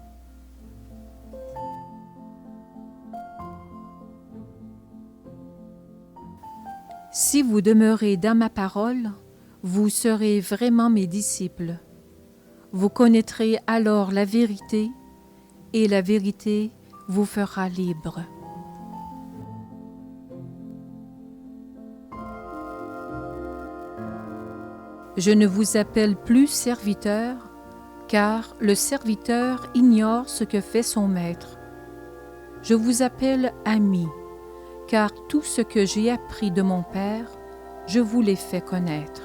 Si vous demeurez dans ma parole, vous serez vraiment mes disciples. Vous connaîtrez alors la vérité, et la vérité vous fera libre. Je ne vous appelle plus serviteur, car le serviteur ignore ce que fait son maître. Je vous appelle ami, car tout ce que j'ai appris de mon Père, je vous l'ai fait connaître.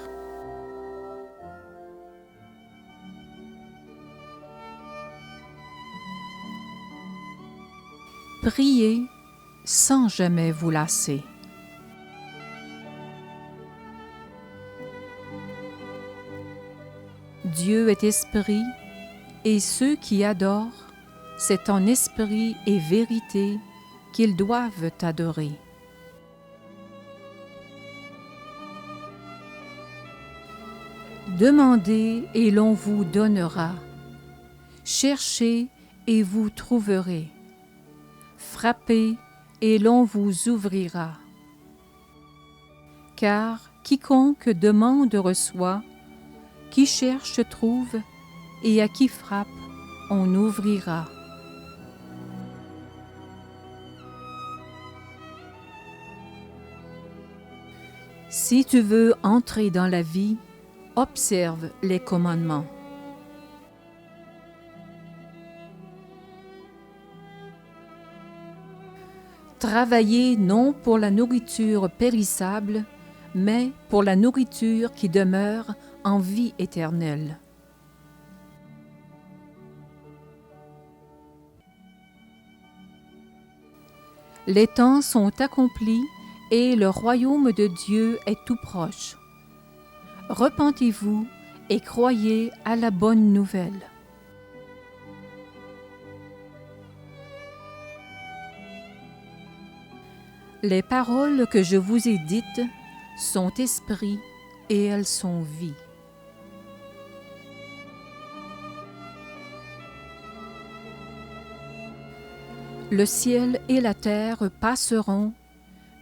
Priez sans jamais vous lasser. Dieu est esprit, et ceux qui adorent, c'est en esprit et vérité qu'ils doivent adorer. Demandez et l'on vous donnera. Cherchez et vous trouverez. Frappez et l'on vous ouvrira. Car quiconque demande reçoit, qui cherche trouve, et à qui frappe, on ouvrira. Si tu veux entrer dans la vie, observe les commandements. Travaillez non pour la nourriture périssable, mais pour la nourriture qui demeure en vie éternelle. Les temps sont accomplis et le royaume de Dieu est tout proche. Repentez-vous et croyez à la bonne nouvelle. Les paroles que je vous ai dites sont esprit et elles sont vie. Le ciel et la terre passeront,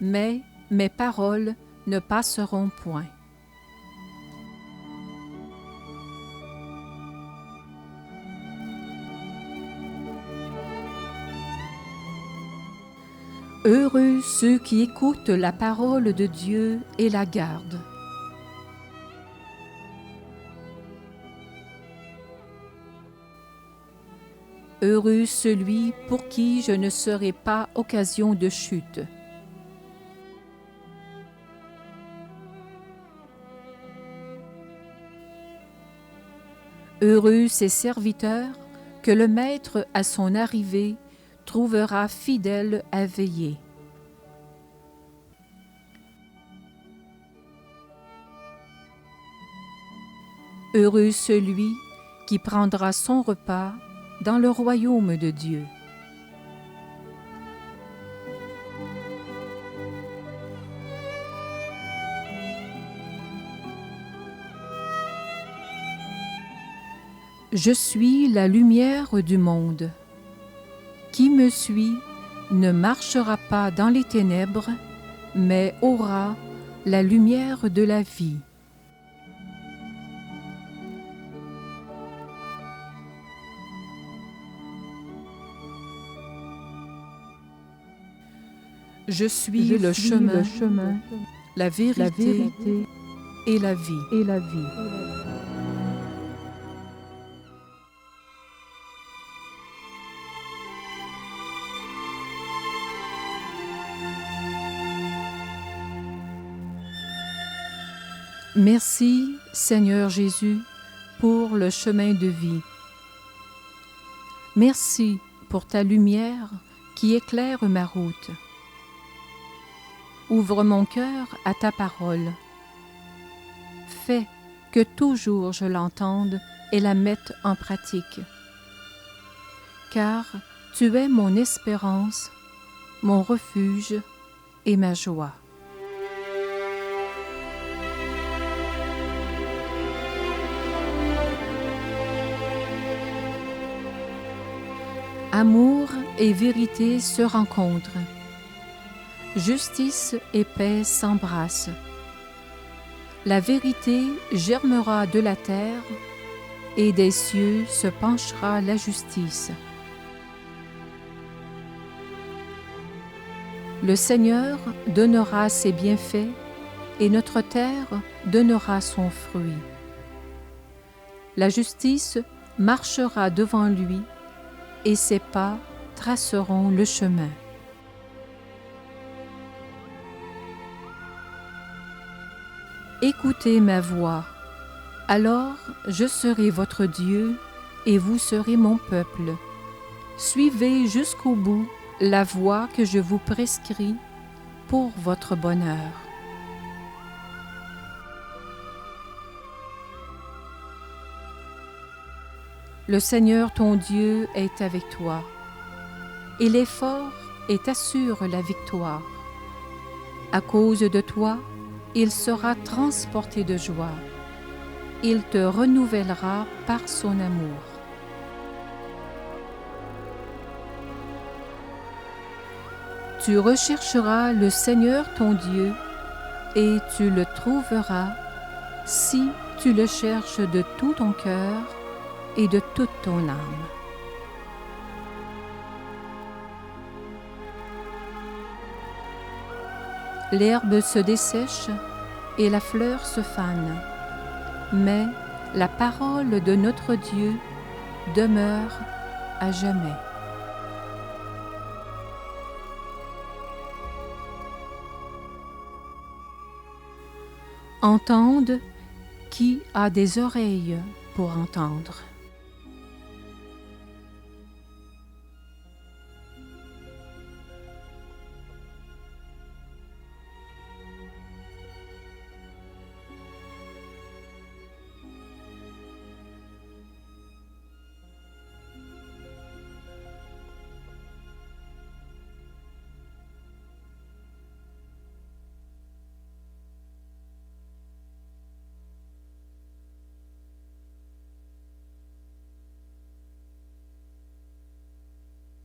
mais mes paroles ne passeront point. Heureux ceux qui écoutent la parole de Dieu et la gardent. Heureux celui pour qui je ne serai pas occasion de chute. Heureux ces serviteurs que le Maître à son arrivée trouvera fidèles à veiller. Heureux celui qui prendra son repas dans le royaume de Dieu. Je suis la lumière du monde. Qui me suit ne marchera pas dans les ténèbres, mais aura la lumière de la vie. Je suis le chemin, la vérité et la vie. Merci, Seigneur Jésus, pour le chemin de vie. Merci pour ta lumière qui éclaire ma route. Ouvre mon cœur à ta parole. Fais que toujours je l'entende et la mette en pratique. Car tu es mon espérance, mon refuge et ma joie. Amour et vérité se rencontrent. Justice et paix s'embrassent. La vérité germera de la terre et des cieux se penchera la justice. Le Seigneur donnera ses bienfaits et notre terre donnera son fruit. La justice marchera devant lui et ses pas traceront le chemin. Écoutez ma voix, alors je serai votre Dieu et vous serez mon peuple. Suivez jusqu'au bout la voie que je vous prescris pour votre bonheur. Le Seigneur ton Dieu est avec toi, et l'effort et t'assure la victoire. À cause de toi, il sera transporté de joie. Il te renouvellera par son amour. Tu rechercheras le Seigneur ton Dieu, et tu le trouveras si tu le cherches de tout ton cœur et de toute ton âme. L'herbe se dessèche et la fleur se fane, mais la parole de notre Dieu demeure à jamais. Entende qui a des oreilles pour entendre.